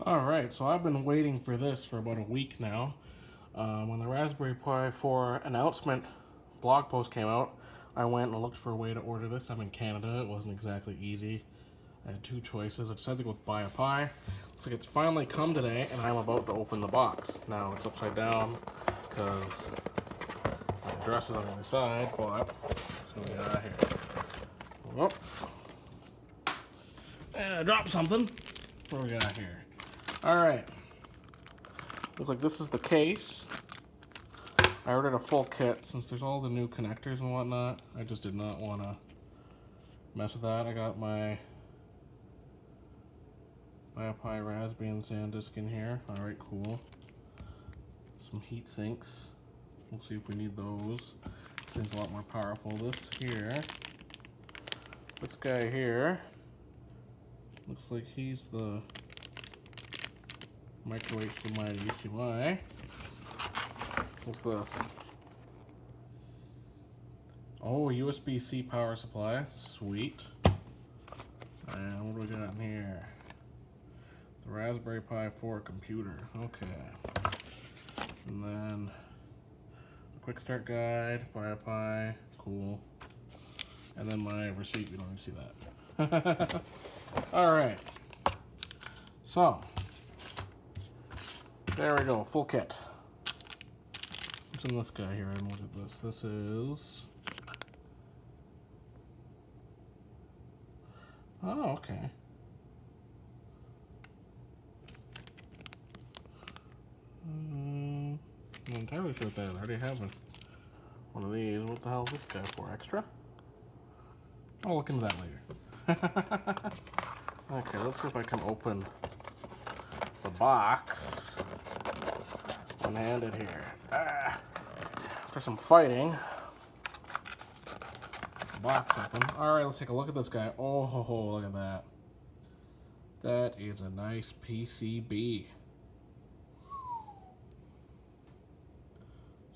Alright, so I've been waiting for this for about a week now. When the Raspberry Pi 4 announcement blog post came out, I went and looked for a way to order this. I'm in Canada. It wasn't exactly easy. I had two choices. I decided to go with Buy a Pi. Looks like it's finally come today, and I'm about to open the box. Now, it's upside down because the address is on the other side, but let's go get out of here. Whoop. And I dropped something. What do we got here? Alright. Looks like this is the case. I ordered a full kit since there's all the new connectors and whatnot. I just did not want to mess with that. I got my Buy a Pi Raspbian and SanDisk in here. Alright, cool. Some heat sinks. We'll see if we need those. This thing's a lot more powerful. This guy here, looks like he's the micro HDMI to HDMI. What's this? Oh, USB-C power supply. Sweet. And what do we got in here? The Raspberry Pi 4 computer. Okay. And then a quick start guide, Buy a Pi. Cool. And then my receipt. We don't even see that. Alright. So, there we go. Full kit. What's in this guy here? I haven't looked at this. This is... Oh, okay. I'm not entirely sure what that is. I already have one of these. What the hell is this guy for? Extra? I'll look into that later. Okay, let's see if I can open the box and hand it here. After some fighting, the box open. Alright, let's take a look at this guy. Oh, ho, ho, look at that. That is a nice PCB.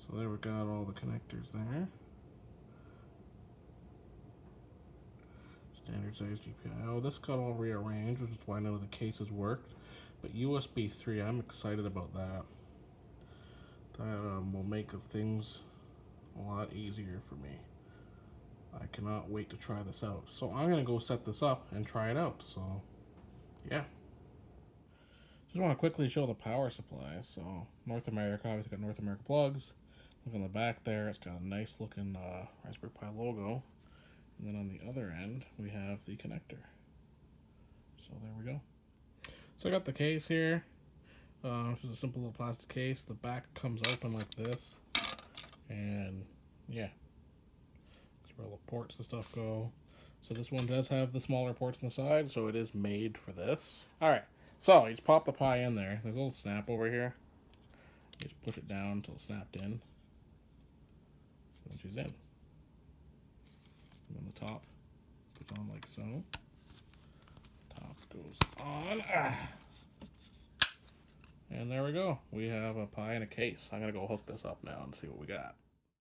So there we got all the connectors there. Standard size GPIO. Oh, this got all rearranged, which is why none of the cases worked. But USB 3, I'm excited about that. That will make things a lot easier for me. I cannot wait to try this out. So I'm going to go set this up and try it out. So, yeah. Just want to quickly show the power supply. So, North America, obviously got North America plugs. Look on the back there, it's got a nice looking Raspberry Pi logo. And then on the other end, we have the connector. So there we go. So I got the case here, which is a simple little plastic case. The back comes open like this. And yeah, that's where all the ports and stuff go. So this one does have the smaller ports on the side, so it is made for this. Alright, so you just pop the Pi in there. There's a little snap over here. You just push it down until it's snapped in. And she's in. And then the top goes on like so. Top goes on. And there we go. We have a Pi in a case. I'm going to go hook this up now and see what we got.